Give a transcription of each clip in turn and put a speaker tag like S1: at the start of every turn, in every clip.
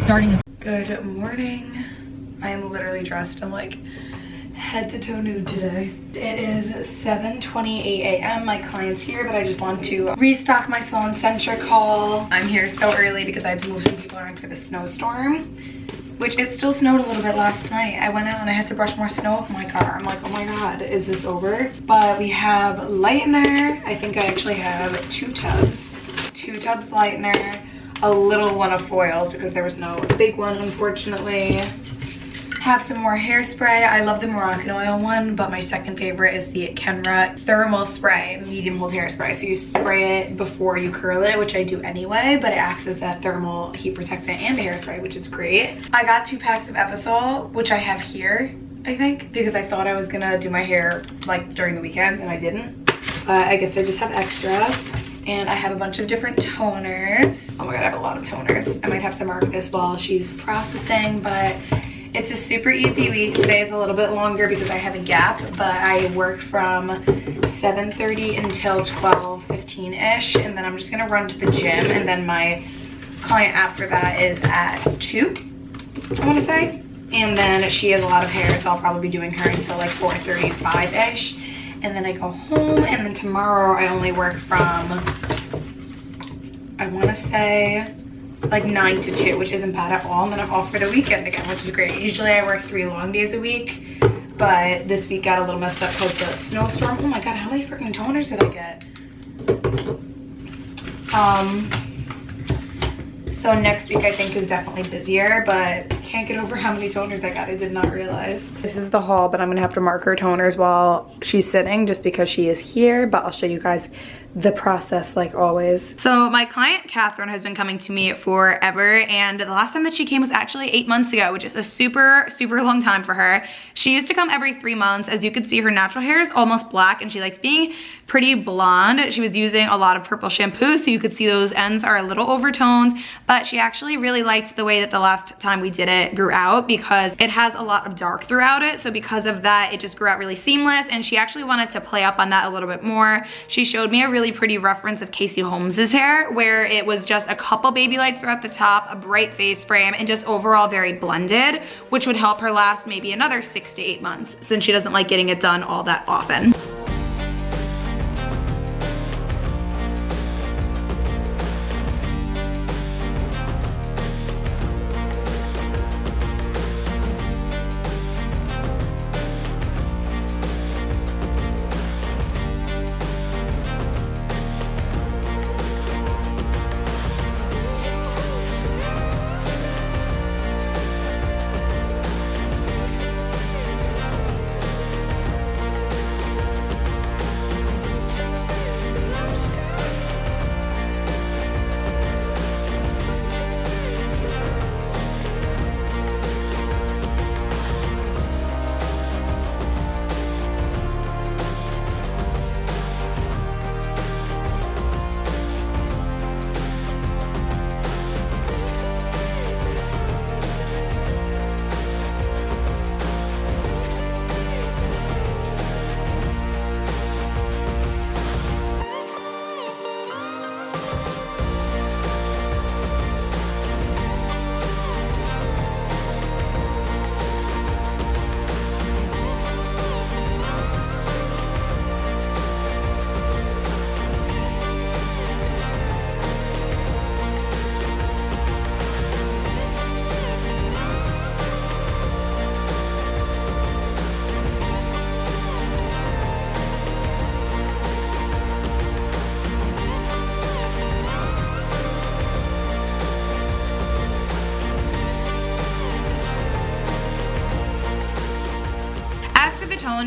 S1: starting.
S2: Good morning. I am literally dressed in like head to toe nude today. It is 7:28 a.m. My client's here, but I just want to restock my Salon Centric haul. I'm here so early because I had to move some people around for the snowstorm, which it still snowed a little bit last night. I went out and I had to brush more snow off my car. I'm like, oh my God, is this over? But we have lightener. I think I actually have 2 tubs. 2 tubs lightener, a little one of foils because there was no big one, unfortunately. Have some more hairspray. I love the Moroccan oil one, but my second favorite is the Kenra thermal spray, medium hold hairspray. So you spray it before you curl it, which I do anyway, but it acts as a thermal heat protectant and a hairspray, which is great. I got 2 packs of Episol, which I have here, I think, because I thought I was gonna do my hair like during the weekends and I didn't. But I guess I just have extra. And I have a bunch of different toners. Oh my God, I have a lot of toners. I might have to mark this while she's processing, but it's a super easy week. Today is a little bit longer because I have a gap, but I work from 7:30 until 12:15-ish, and then I'm just gonna run to the gym, and then my client after that is at 2, I wanna say. And then she has a lot of hair, so I'll probably be doing her until like 4:35-ish. And then I go home, and then tomorrow I only work from, I wanna say, like 9 to 2, which isn't bad at all. And then I'm off for the weekend again, which is great. Usually I work 3 long days a week, but this week got a little messed up because of the snowstorm. Oh my God, how many freaking toners did I get? So next week I think is definitely busier, but can't get over how many toners I got. I did not realize. This is the haul, but I'm gonna have to mark her toners while she's sitting just because she is here, but I'll show you guys the process like always. So my client Catherine has been coming to me forever, and the last time that she came was actually 8 months ago, which is a super long time for her. She used to come every 3 months. As you can see, her natural hair is almost black and she likes being pretty blonde. She was using a lot of purple shampoo, so you could see those ends are a little overtoned, but she actually really liked the way that the last time we did it grew out because it has a lot of dark throughout it. So because of that, it just grew out really seamless, and she actually wanted to play up on that a little bit more. She showed me a really pretty reference of Casey Holmes's hair, where it was just a couple baby lights throughout the top, a bright face frame, and just overall very blended, which would help her last maybe another 6 to 8 months since she doesn't like getting it done all that often.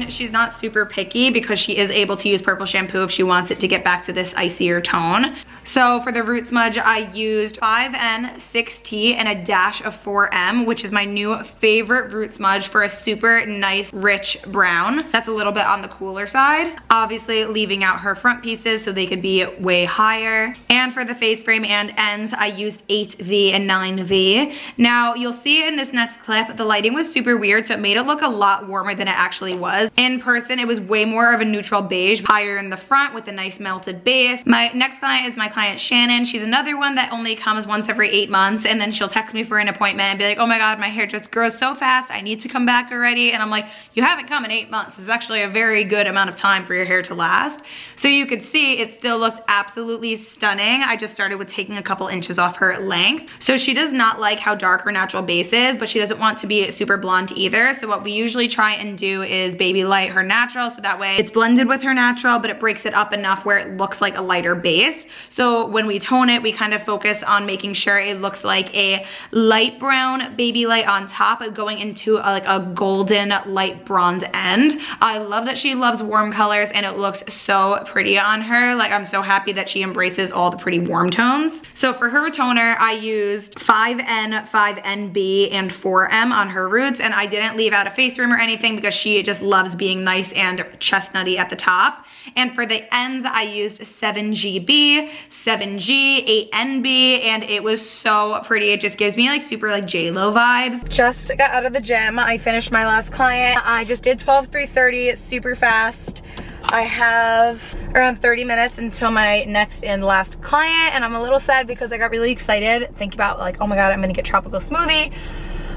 S2: She's not super picky because she is able to use purple shampoo if she wants it to get back to this icier tone. So for the root smudge, I used 5N, 6T, and a dash of 4M, which is my new favorite root smudge for a super nice, rich brown. That's a little bit on the cooler side. Obviously leaving out her front pieces so they could be way higher. And for the face frame and ends, I used 8V and 9V. Now you'll see in this next clip, the lighting was super weird, so it made it look a lot warmer than it actually was. In person, it was way more of a neutral beige, higher in the front with a nice melted base. My next client is my client client Shannon, she's another one that only comes once every 8 months, and then she'll text me for an appointment and be like, oh my God, my hair just grows so fast, I need to come back already. And I'm like, you haven't come in 8 months. It's actually a very good amount of time for your hair to last. So you could see it still looked absolutely stunning. I just started with taking a couple inches off her length. So she does not like how dark her natural base is, but she doesn't want to be super blonde either. So what we usually try and do is baby light her natural, so that way it's blended with her natural, but it breaks it up enough where it looks like a lighter base. So when we tone it, we kind of focus on making sure it looks like a light brown baby light on top, going into like a golden light bronze end. I love that she loves warm colors, and it looks so pretty on her. Like, I'm so happy that she embraces all the pretty warm tones. So for her toner, I used 5N, 5NB, and 4M on her roots, and I didn't leave out a face room or anything because she just loves being nice and chestnutty at the top. And for the ends, I used 7GB, 7G, 8NB, and it was so pretty. It just gives me like super like J-Lo vibes. Just got out of the gym. I finished my last client. I just did 12-3-30, super fast. I have around 30 minutes until my next and last client, and I'm a little sad because I got really excited thinking about like, oh my God, I'm gonna get tropical smoothie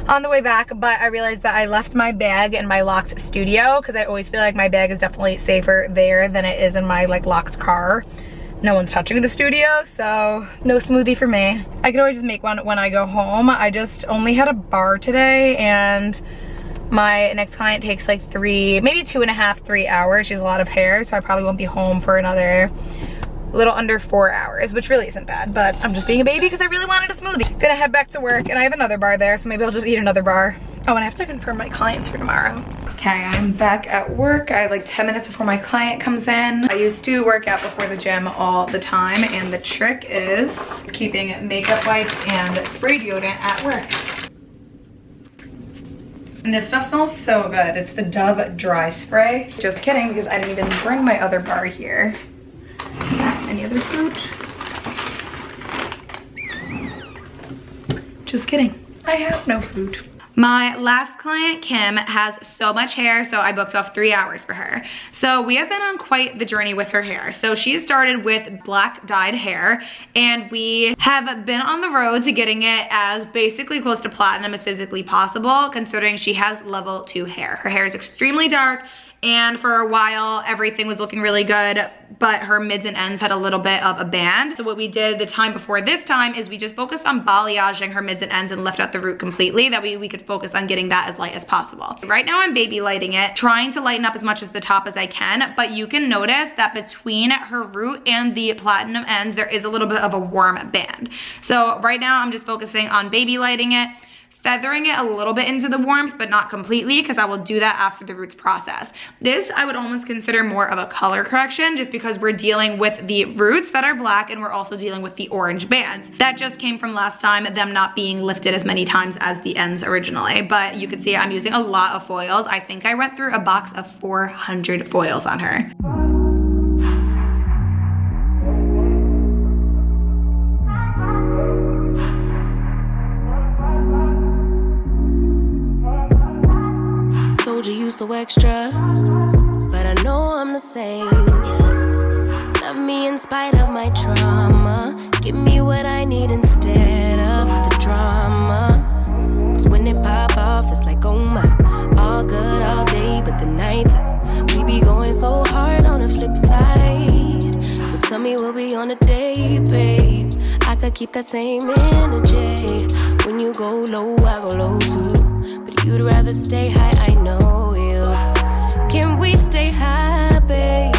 S2: on the way back, but I realized that I left my bag in my locked studio because I always feel like my bag is definitely safer there than it is in my like locked car. No one's touching the studio, so no smoothie for me. I could always just make one when I go home. I just only had a bar today, and my next client takes like 3, maybe 2.5, 3 hours. She has a lot of hair, so I probably won't be home for another little under 4 hours, which really isn't bad, but I'm just being a baby because I really wanted a smoothie. Gonna head back to work, and I have another bar there, so maybe I'll just eat another bar. Oh, and I have to confirm my clients for tomorrow. Okay, I'm back at work. I have like 10 minutes before my client comes in. I used to work out before the gym all the time, and the trick is keeping makeup wipes and spray deodorant at work. And this stuff smells so good. It's the Dove Dry Spray. Just kidding, because I didn't even bring my other bar here. Any other food? Just kidding. I have no food. My last client, Kim, has so much hair, so I booked off 3 hours for her. So we have been on quite the journey with her hair. So she started with black dyed hair, and we have been on the road to getting it as basically close to platinum as physically possible, considering she has level 2 hair. Her hair is extremely dark, and for a while everything was looking really good, but her mids and ends had a little bit of a band. So what we did the time before this time is we just focused on balayaging her mids and ends and left out the root completely. That way we could focus on getting that as light as possible. Right now I'm baby lighting it, trying to lighten up as much as the top as I can, but you can notice that between her root and the platinum ends there is a little bit of a warm band. So right now I'm just focusing on baby lighting it, feathering it a little bit into the warmth, but not completely, because I will do that after the roots process. This I would almost consider more of a color correction, just because we're dealing with the roots that are black and we're also dealing with the orange bands. That just came from last time, them not being lifted as many times as the ends originally. But you can see I'm using a lot of foils. I think I went through a box of 400 foils on her.
S1: You so extra, but I know I'm the same. Yeah. Love me in spite of my trauma. Give me what I need instead of the drama. Cause when it pop off, it's like, oh my, all good all day, but the night we be going so hard on the flip side. So tell me what we on a day, babe. I could keep that same energy. When you go low, I go low too. But you'd rather stay high, I know you. Can we stay high, babe?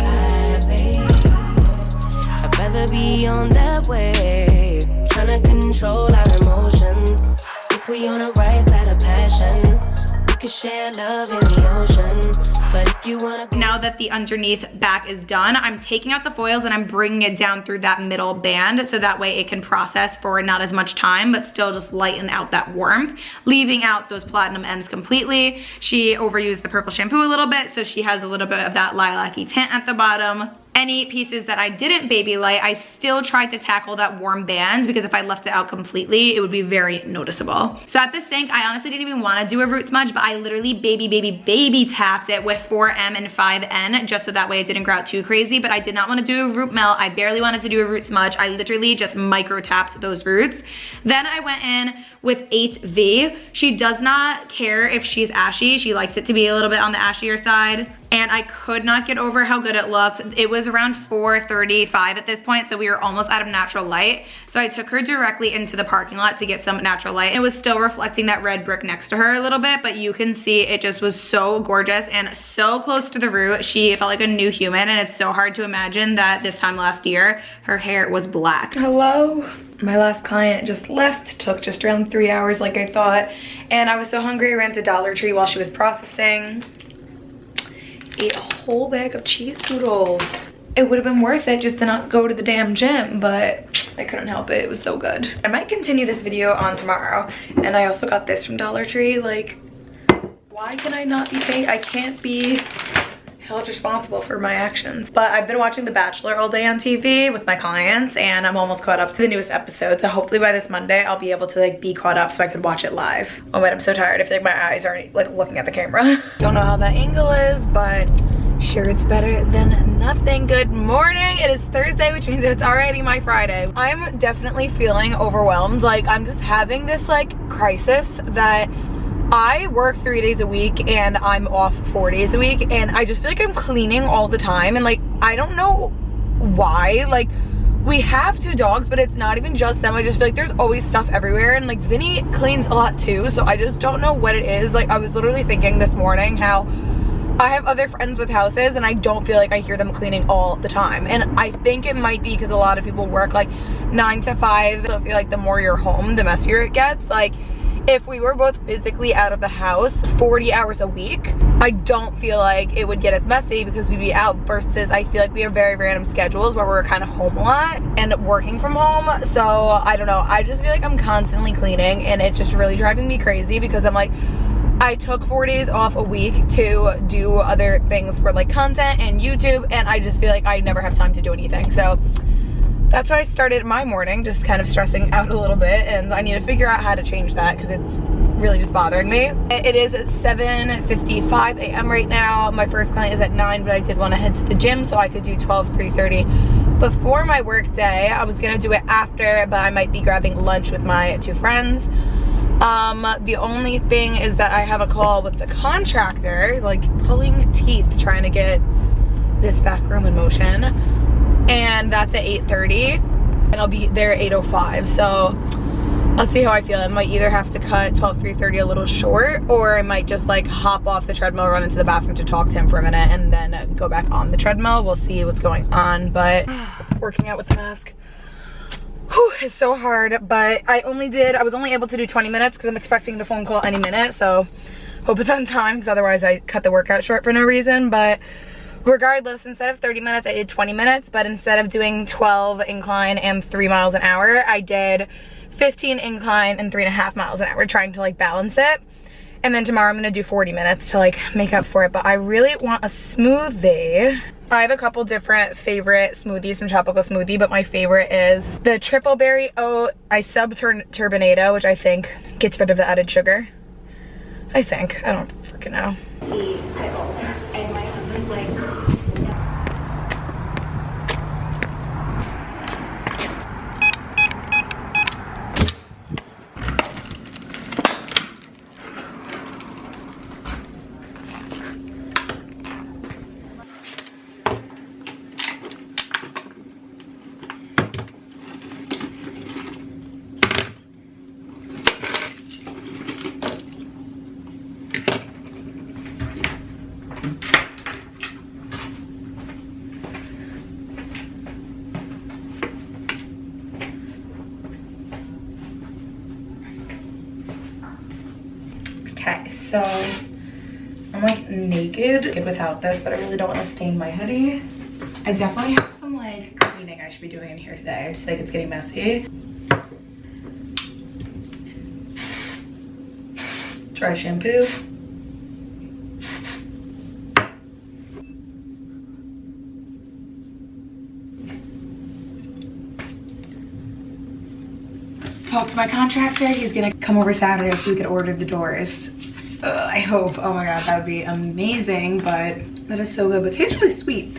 S1: I'd rather be on that wave, tryna control our emotions. If we on the right side of passion, we could share love in the ocean. But if you wanna go,
S2: now that the underneath back is done, I'm taking out the foils and I'm bringing it down through that middle band, so that way it can process for not as much time, but still just lighten out that warmth, leaving out those platinum ends completely. She overused the purple shampoo a little bit, so she has a little bit of that lilac-y tint at the bottom. Any pieces that I didn't baby light, I still tried to tackle that warm band, because if I left it out completely, it would be very noticeable. So at the sink, I honestly didn't even want to do a root smudge, but I literally baby tapped it with 4M and 5N just so that way it didn't grow out too crazy, but I did not want to do a root melt. I barely wanted to do a root smudge. I literally just micro tapped those roots. Then I went in with 8V. She does not care if she's ashy. She likes it to be a little bit on the ashier side. And I could not get over how good it looked. It was around 4:35 at this point, so we were almost out of natural light. So I took her directly into the parking lot to get some natural light. It was still reflecting that red brick next to her a little bit, but you can see it just was so gorgeous and so close to the root. She felt like a new human, and it's so hard to imagine that this time last year, her hair was black. Hello. My last client just left, took just around 3 hours like I thought, and I was so hungry I ran to Dollar Tree while she was processing. Ate a whole bag of cheese doodles. It would have been worth it just to not go to the damn gym, but I couldn't help it. It was so good. I might continue this video on tomorrow, and I also got this from Dollar Tree. Like, why can I not be paid? I can't be held responsible for my actions. But I've been watching The Bachelor all day on TV with my clients, and I'm almost caught up to the newest episode, so hopefully by this Monday I'll be able to like be caught up so I could watch it live. Oh wait, I'm so tired. I feel like my eyes are like looking at the camera. Don't know how that angle is, but sure it's better than nothing. Good morning. It is Thursday, which means it's already my Friday. I'm definitely feeling overwhelmed. Like, I'm just having this like crisis that I work 3 days a week and I'm off 4 days a week, and I just feel like I'm cleaning all the time, and like I don't know why. Like, we have 2 dogs, but it's not even just them. I just feel like there's always stuff everywhere, and like Vinny cleans a lot too, so I just don't know what it is. Like, I was literally thinking this morning how I have other friends with houses and I don't feel like I hear them cleaning all the time, and I think it might be because a lot of people work like 9 to 5, so I feel like the more you're home, the messier it gets. Like, if we were both physically out of the house 40 hours a week, I don't feel like it would get as messy because we'd be out, versus I feel like we have very random schedules where we're kind of home a lot and working from home. So I don't know, I just feel like I'm constantly cleaning, and it's just really driving me crazy because I'm like, I took 4 days off a week to do other things for like content and YouTube, and I just feel like I never have time to do anything. So that's why I started my morning just kind of stressing out a little bit, and I need to figure out how to change that because it's really just bothering me. It is 7:55 a.m. right now. My first client is at 9, but I did want to head to the gym so I could do 3:30 before my work day. I was gonna do it after, but I might be grabbing lunch with my 2 friends. The only thing is that I have a call with the contractor, like pulling teeth trying to get this back room in motion, and that's at 8:30, and I'll be there at 8:05, so I'll see how I feel. I might either have to cut 3:30 a little short, or I might just like hop off the treadmill, run into the bathroom to talk to him for a minute, and then go back on the treadmill. We'll see what's going on, but working out with the mask, whew, it's so hard. But I was only able to do 20 minutes because I'm expecting the phone call any minute, so hope it's on time because otherwise I cut the workout short for no reason. But regardless, instead of 30 minutes, I did 20 minutes, but instead of doing 12 incline and 3 miles an hour, I did 15 incline and 3.5 miles an hour, trying to like balance it. And then tomorrow I'm gonna do 40 minutes to like make up for it, but I really want a smoothie. I have a couple different favorite smoothies from Tropical Smoothie, but my favorite is the triple berry oat. I sub turbinado, which I think gets rid of the added sugar. I think, I don't freaking know.
S3: And my husband's like,
S2: okay, so I'm like naked without this, but I really don't want to stain my hoodie. I definitely have some like cleaning I should be doing in here today. I just think it's getting messy. Dry shampoo. Talked to my contractor. He's gonna come over Saturday so we could order the doors. I hope. Oh my god, that would be amazing, but that is so good, but it tastes really sweet.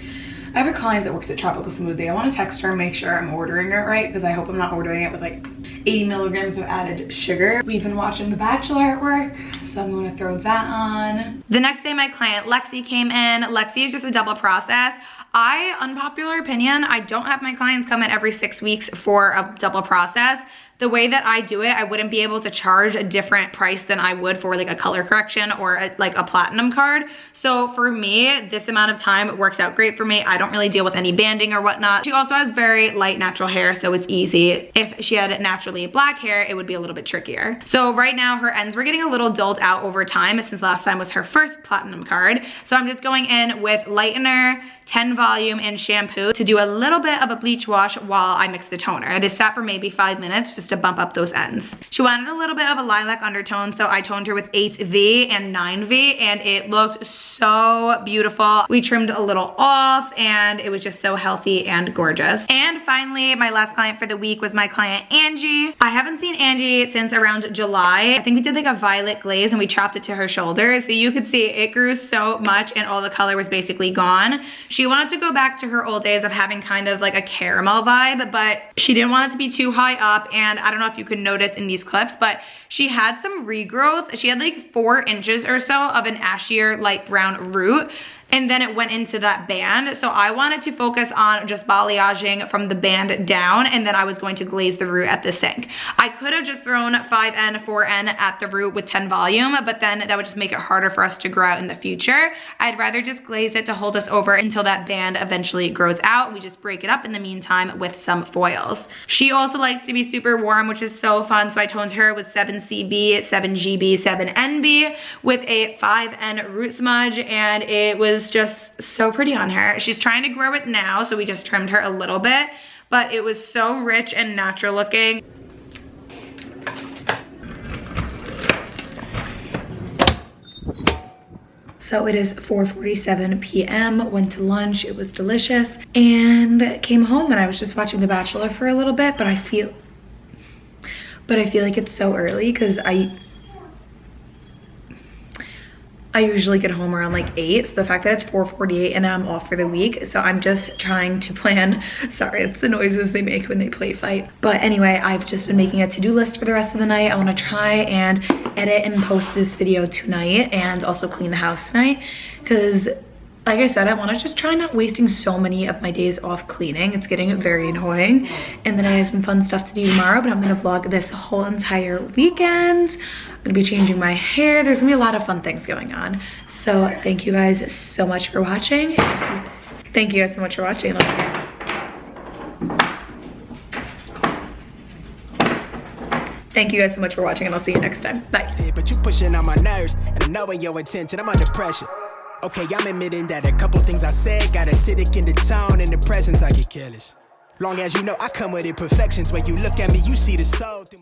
S2: I have a client that works at Tropical Smoothie. I want to text her and make sure I'm ordering it right, because I hope I'm not ordering it with like 80 milligrams of added sugar. We've been watching The Bachelor at work, so I'm going to throw that on. The next day, my client Lexi came in. Lexi is just a double process. Unpopular opinion, I don't have my clients come in every 6 weeks for a double process. The way that I do it, I wouldn't be able to charge a different price than I would for like a color correction or like a platinum card. So for me, this amount of time works out great for me. I don't really deal with any banding or whatnot. She also has very light natural hair, so it's easy. If she had naturally black hair, it would be a little bit trickier. So right now her ends were getting a little dulled out over time, since last time was her first platinum card. So I'm just going in with lightener, 10 volume, and shampoo to do a little bit of a bleach wash while I mix the toner. This sat for maybe 5 minutes just to bump up those ends. She wanted a little bit of a lilac undertone, so I toned her with 8V and 9V, and it looked so beautiful. We trimmed a little off, and it was just so healthy and gorgeous. And finally, my last client for the week was my client Angie. I haven't seen Angie since around July. I think we did like a violet glaze and we chopped it to her shoulders, so you could see it grew so much and all the color was basically gone. She wanted to go back to her old days of having kind of like a caramel vibe, but she didn't want it to be too high up. And I don't know if you can notice in these clips, but she had some regrowth. She had like 4 inches or so of an ashier light brown root, and then it went into that band. So I wanted to focus on just balayaging from the band down, and then I was going to glaze the root at the sink. I could have just thrown 5N, 4N at the root with 10 volume, but then that would just make it harder for us to grow out in the future. I'd rather just glaze it to hold us over until that band eventually grows out. We just break it up in the meantime with some foils. She also likes to be super warm, which is so fun. So I toned her with 7CB, 7GB, 7NB with a 5N root smudge, and it was just so pretty on her. She's trying to grow it now, so we just trimmed her a little bit, but it was so rich and natural looking. So it is 4:47 p.m. Went to lunch, it was delicious, and came home and I was just watching The Bachelor for a little bit, but I feel like it's so early because I usually get home around like 8, so the fact that it's 4:48 and now I'm off for the week, so I'm just trying to plan. Sorry, it's the noises they make when they play fight. But anyway, I've just been making a to-do list for the rest of the night. I want to try and edit and post this video tonight and also clean the house tonight, because like I said, I want to just try not wasting so many of my days off cleaning. It's getting very annoying. And then I have some fun stuff to do tomorrow, but I'm going to vlog this whole entire weekend. I'm going to be changing my hair. There's going to be a lot of fun things going on. So thank you guys so much for watching. Thank you guys so much for watching. Thank you guys so much for watching, and I'll see you next time. Bye.
S4: But you pushing on my nerves, and I know in your intention, I'm under pressure. Okay, I'm admitting that a couple things I said got acidic in the tone, in the presence I get careless. Long as you know I come with imperfections, when you look at me, you see the soul through my